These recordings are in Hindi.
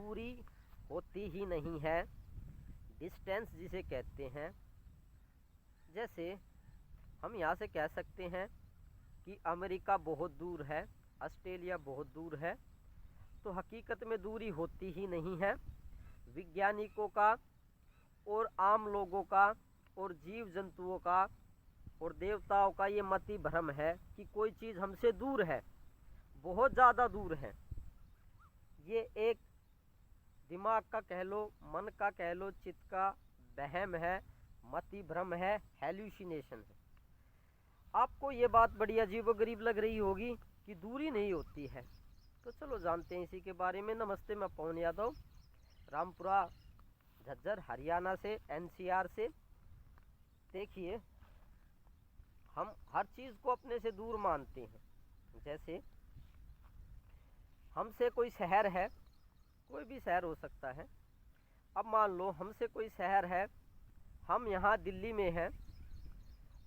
दूरी होती ही नहीं है, डिस्टेंस जिसे कहते हैं। जैसे हम यहाँ से कह सकते हैं कि अमेरिका बहुत दूर है, ऑस्ट्रेलिया बहुत दूर है, तो हकीकत में दूरी होती ही नहीं है। वैज्ञानिकों का और आम लोगों का और जीव जंतुओं का और देवताओं का ये मति भ्रम है कि कोई चीज़ हमसे दूर है, बहुत ज़्यादा दूर है। ये एक दिमाग का कह लो, मन का कह लो, चित्त का वहम है, मति भ्रम है, हेल्यूसिनेशन है। आपको ये बात बड़ी अजीबोगरीब लग रही होगी कि दूरी नहीं होती है, तो चलो जानते हैं इसी के बारे में। नमस्ते, मैं पवन यादव, रामपुरा झज्जर हरियाणा से, एनसीआर से। देखिए, हम हर चीज़ को अपने से दूर मानते हैं। जैसे हमसे कोई शहर है, कोई भी शहर हो सकता है। अब मान लो हमसे कोई शहर है, हम यहाँ दिल्ली में हैं,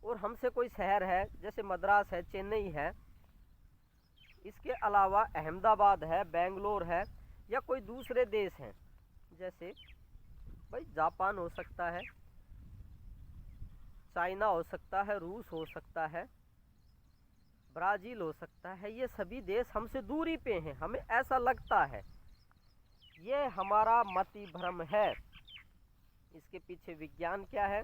और हमसे कोई शहर है जैसे मद्रास है, चेन्नई है, इसके अलावा अहमदाबाद है, बेंगलोर है, या कोई दूसरे देश हैं। जैसे भाई जापान हो सकता है, चाइना हो सकता है, रूस हो सकता है, ब्राज़ील हो सकता है। ये सभी देश हमसे दूरी पे हैं, हमें ऐसा लगता है। ये हमारा मति भ्रम है। इसके पीछे विज्ञान क्या है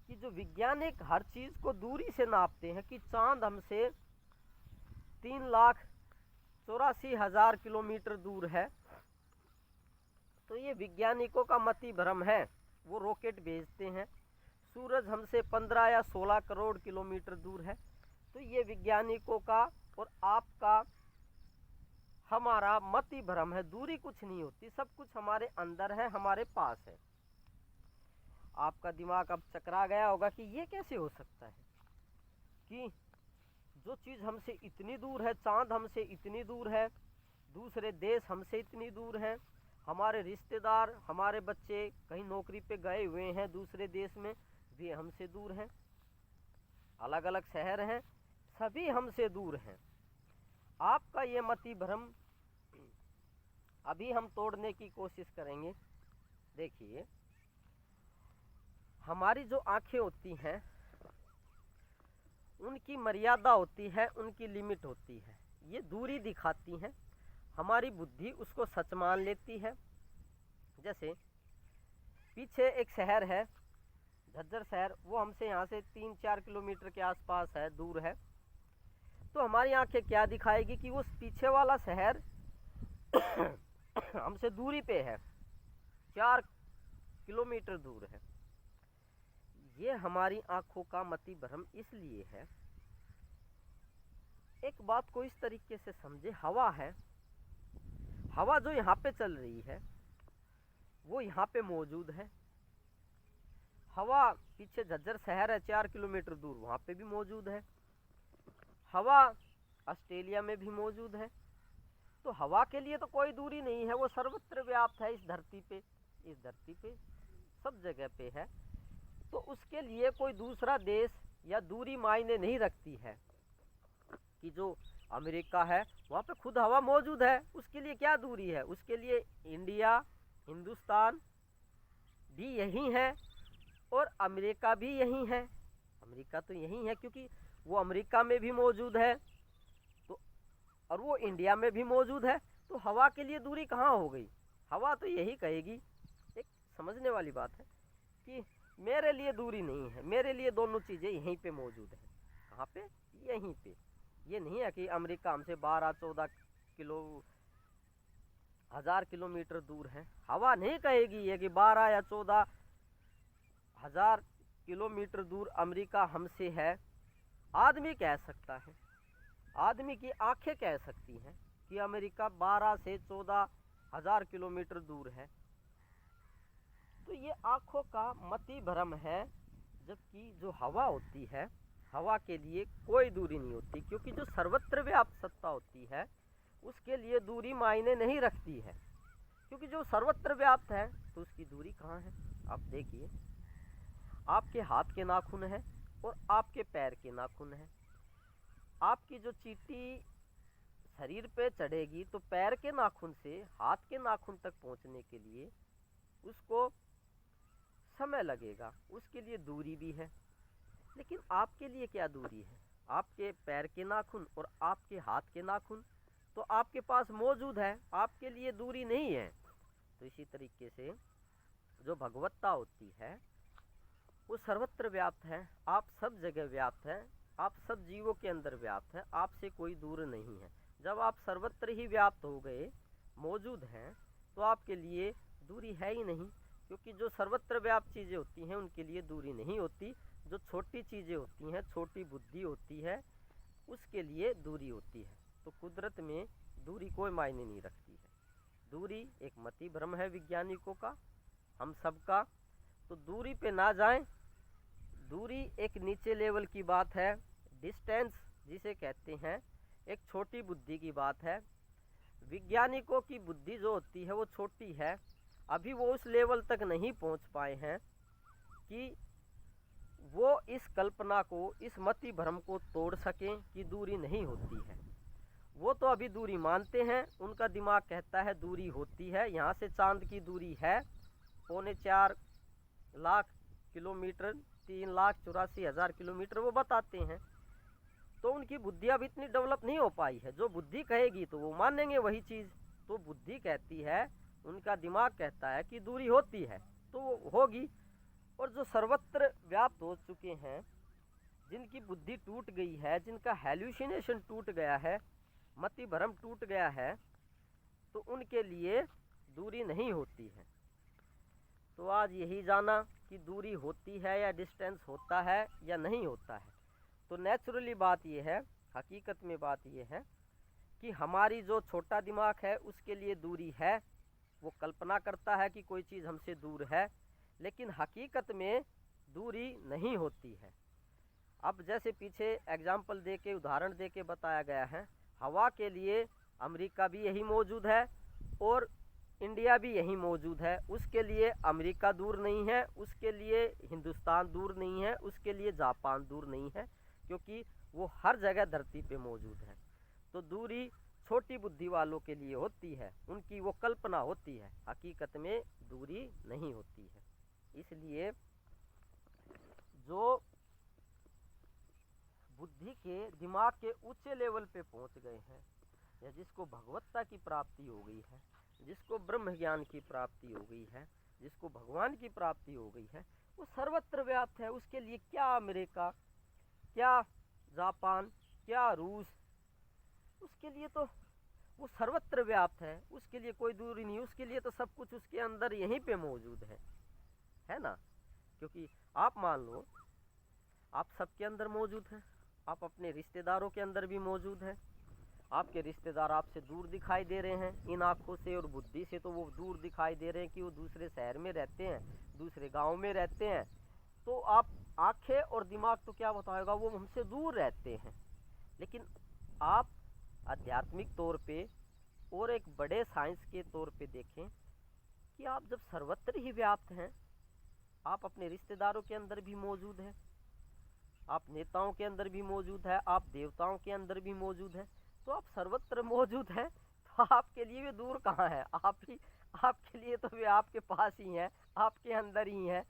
कि जो वैज्ञानिक हर चीज़ को दूरी से नापते हैं कि चांद हमसे 3,84,000 किलोमीटर दूर है, तो ये वैज्ञानिकों का मति भ्रम है। वो रॉकेट भेजते हैं, सूरज हमसे 15 या 16 करोड़ किलोमीटर दूर है, तो ये वैज्ञानिकों का और आपका, हमारा मति भ्रम है। दूरी कुछ नहीं होती, सब कुछ हमारे अंदर है, हमारे पास है। आपका दिमाग अब चकरा गया होगा कि ये कैसे हो सकता है कि जो चीज़ हमसे इतनी दूर है, चांद हमसे इतनी दूर है, दूसरे देश हमसे इतनी दूर हैं, हमारे रिश्तेदार, हमारे बच्चे कहीं नौकरी पे गए हुए हैं दूसरे देश में, वे हमसे दूर हैं, अलग अलग शहर हैं, सभी हमसे दूर हैं। आपका ये मति भ्रम अभी हम तोड़ने की कोशिश करेंगे। देखिए, हमारी जो आँखें होती हैं उनकी मर्यादा होती है, उनकी लिमिट होती है। ये दूरी दिखाती हैं, हमारी बुद्धि उसको सच मान लेती है। जैसे पीछे एक शहर है, झज्जर शहर, वो हमसे यहाँ से 3-4 किलोमीटर के आसपास है, दूर है, तो हमारी आंखें क्या दिखाएगी कि वो पीछे वाला शहर हमसे दूरी पे है, 4 किलोमीटर दूर है। ये हमारी आंखों का मति भ्रम इसलिए है। एक बात को इस तरीके से समझे, हवा है, हवा जो यहाँ पे चल रही है वो यहाँ पे मौजूद है। हवा पीछे झज्जर शहर है 4 किलोमीटर दूर, वहाँ पे भी मौजूद है। हवा ऑस्ट्रेलिया में भी मौजूद है। तो हवा के लिए तो कोई दूरी नहीं है, वो सर्वत्र व्याप्त है इस धरती पे, इस धरती पे सब जगह पे है। तो उसके लिए कोई दूसरा देश या दूरी मायने नहीं रखती है कि जो अमेरिका है वहाँ पे खुद हवा मौजूद है, उसके लिए क्या दूरी है। उसके लिए इंडिया, हिंदुस्तान भी यही है और अमेरिका भी यही है। अमेरिका तो यही है क्योंकि वो अमेरिका में भी मौजूद है, तो और वो इंडिया में भी मौजूद है, तो हवा के लिए दूरी कहाँ हो गई। हवा तो यही कहेगी, एक समझने वाली बात है कि मेरे लिए दूरी नहीं है, मेरे लिए दोनों चीज़ें यहीं पे मौजूद है। कहाँ पे? यहीं पे। ये नहीं है कि अमेरिका हमसे 12-14 हज़ार किलोमीटर दूर है। हवा नहीं कहेगी ये कि 12 या 14 हज़ार किलोमीटर दूर अमेरिका हमसे है। आदमी कह सकता है, आदमी की आंखें कह सकती हैं कि अमेरिका 12 से 14 हज़ार किलोमीटर दूर है। तो ये आँखों का मति भ्रम है। जबकि जो हवा होती है, हवा के लिए कोई दूरी नहीं होती, क्योंकि जो सर्वत्र व्याप्त सत्ता होती है उसके लिए दूरी मायने नहीं रखती है, क्योंकि जो सर्वत्र व्याप्त है तो उसकी दूरी कहाँ है। आप देखिए, आपके हाथ के नाखून है और आपके पैर के नाखून है। आपकी जो चींटी शरीर पे चढ़ेगी तो पैर के नाखून से हाथ के नाखून तक पहुंचने के लिए उसको समय लगेगा, उसके लिए दूरी भी है। लेकिन आपके लिए क्या दूरी है? आपके पैर के नाखून और आपके हाथ के नाखून तो आपके पास मौजूद है, आपके लिए दूरी नहीं है। तो इसी तरीके से जो भगवत्ता होती है वो सर्वत्र व्याप्त है, आप सब जगह व्याप्त है, आप सब जीवों के अंदर व्याप्त है, आपसे कोई दूर नहीं है। जब आप सर्वत्र ही व्याप्त हो गए, मौजूद हैं, तो आपके लिए दूरी है ही नहीं, क्योंकि जो सर्वत्र व्याप्त चीज़ें होती हैं उनके लिए दूरी नहीं होती। जो छोटी चीज़ें होती हैं, छोटी बुद्धि होती है, उसके लिए दूरी होती है। तो कुदरत में दूरी कोई मायने नहीं रखती है। दूरी एक मति भ्रम है विज्ञानिकों का, हम सबका। तो दूरी पे ना जाएं। दूरी एक नीचे लेवल की बात है, डिस्टेंस जिसे कहते हैं, एक छोटी बुद्धि की बात है। वैज्ञानिकों की बुद्धि जो होती है वो छोटी है, अभी वो उस लेवल तक नहीं पहुंच पाए हैं कि वो इस कल्पना को, इस मति भ्रम को तोड़ सकें कि दूरी नहीं होती है। वो तो अभी दूरी मानते हैं, उनका दिमाग कहता है दूरी होती है। यहाँ से चांद की दूरी है 4.25 लाख किलोमीटर, 3,84,000 किलोमीटर वो बताते हैं। तो उनकी बुद्धि अब इतनी डेवलप नहीं हो पाई है। जो बुद्धि कहेगी तो वो मानेंगे वही चीज़। तो बुद्धि कहती है, उनका दिमाग कहता है कि दूरी होती है तो वो होगी। और जो सर्वत्र व्याप्त हो चुके हैं, जिनकी बुद्धि टूट गई है, जिनका हेल्यूसिनेशन टूट गया है, मति भ्रम टूट गया है, तो उनके लिए दूरी नहीं होती है। तो आज यही जाना कि दूरी होती है या डिस्टेंस होता है या नहीं होता है। तो नेचुरली बात यह है, हकीकत में बात यह है कि हमारी जो छोटा दिमाग है उसके लिए दूरी है। वो कल्पना करता है कि कोई चीज़ हमसे दूर है, लेकिन हकीकत में दूरी नहीं होती है। अब जैसे पीछे एग्जाम्पल दे के, उदाहरण दे के बताया गया है, हवा के लिए अमेरिका भी यही मौजूद है और इंडिया भी यही मौजूद है। उसके लिए अमेरिका दूर नहीं है, उसके लिए हिंदुस्तान दूर नहीं है, उसके लिए जापान दूर नहीं है, क्योंकि वो हर जगह धरती पे मौजूद है। तो दूरी छोटी बुद्धि वालों के लिए होती है, उनकी वो कल्पना होती है, हकीकत में दूरी नहीं होती है। इसलिए जो बुद्धि के, दिमाग के ऊंचे लेवल पे पहुंच गए हैं, या जिसको भगवत्ता की प्राप्ति हो गई है, जिसको ब्रह्म ज्ञान की प्राप्ति हो गई है, जिसको भगवान की प्राप्ति हो गई है, वो सर्वत्र व्याप्त है। उसके लिए क्या अमेरिका, क्या जापान, क्या रूस, उसके लिए तो वो सर्वत्र व्याप्त है, उसके लिए कोई दूरी नहीं। उसके लिए तो सब कुछ उसके अंदर यहीं पे मौजूद है ना। क्योंकि आप मान लो, आप सबके अंदर मौजूद हैं, आप अपने रिश्तेदारों के अंदर भी मौजूद हैं। आपके रिश्तेदार आपसे दूर दिखाई दे रहे हैं, इन आँखों से और बुद्धि से तो वो दूर दिखाई दे रहे हैं कि वो दूसरे शहर में रहते हैं, दूसरे गांव में रहते हैं। तो आप आँखें और दिमाग तो क्या बताएगा, वो हमसे दूर रहते हैं। लेकिन आप आध्यात्मिक तौर पे और एक बड़े साइंस के तौर पे देखें कि आप जब सर्वत्र ही व्याप्त हैं, आप अपने रिश्तेदारों के अंदर भी मौजूद हैं, आप नेताओं के अंदर भी मौजूद है, आप देवताओं के अंदर भी मौजूद है, तो आप सर्वत्र मौजूद हैं। तो आपके लिए भी दूर कहाँ है? आपके लिए तो वे आपके पास ही हैं, आपके अंदर ही हैं।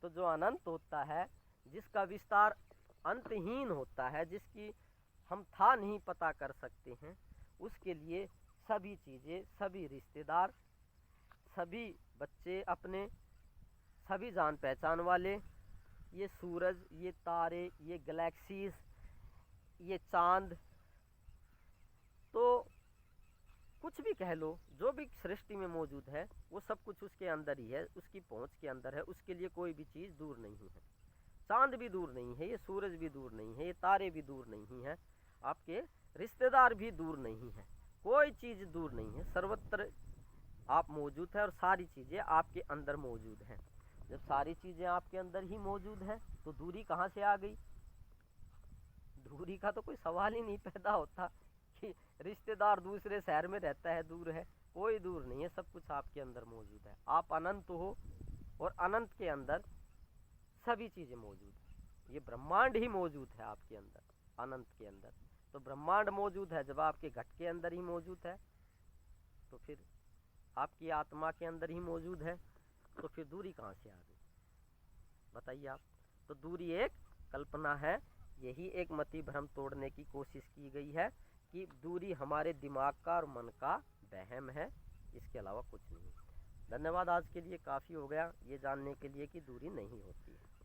तो जो अनंत होता है, जिसका विस्तार अंतहीन होता है, जिसकी हम था नहीं पता कर सकते हैं, उसके लिए सभी चीज़ें, सभी रिश्तेदार, सभी बच्चे अपने, सभी जान पहचान वाले, ये सूरज, ये तारे, ये गैलेक्सीज, ये चांद, तो कुछ भी कह लो, जो भी सृष्टि में मौजूद है वो सब कुछ उसके अंदर ही है, उसकी पहुंच के अंदर है। उसके लिए कोई भी चीज़ दूर नहीं है। चांद भी दूर नहीं है, ये सूरज भी दूर नहीं है, ये तारे भी दूर नहीं है, आपके रिश्तेदार भी दूर नहीं है, कोई चीज़ दूर नहीं है। सर्वत्र आप मौजूद है और सारी चीज़ें आपके अंदर मौजूद हैं। जब सारी चीज़ें आपके अंदर ही मौजूद हैं तो दूरी कहाँ से आ गई? दूरी का तो कोई सवाल ही नहीं पैदा होता कि रिश्तेदार दूसरे शहर में रहता है, दूर है। कोई दूर नहीं है, सब कुछ आपके अंदर मौजूद है। आप अनंत हो और अनंत के अंदर सभी चीज़ें मौजूद हैं। ये ब्रह्मांड ही मौजूद है आपके अंदर, अनंत के अंदर। तो ब्रह्मांड मौजूद है जब आपके घट के अंदर ही मौजूद है, तो फिर आपकी आत्मा के अंदर ही मौजूद है, तो फिर दूरी कहाँ से आ गई बताइए आप। तो दूरी एक कल्पना है, यही एक मति भ्रम तोड़ने की कोशिश की गई है कि दूरी हमारे दिमाग का और मन का वहम है, इसके अलावा कुछ नहीं। धन्यवाद, आज के लिए काफ़ी हो गया ये जानने के लिए कि दूरी नहीं होती है।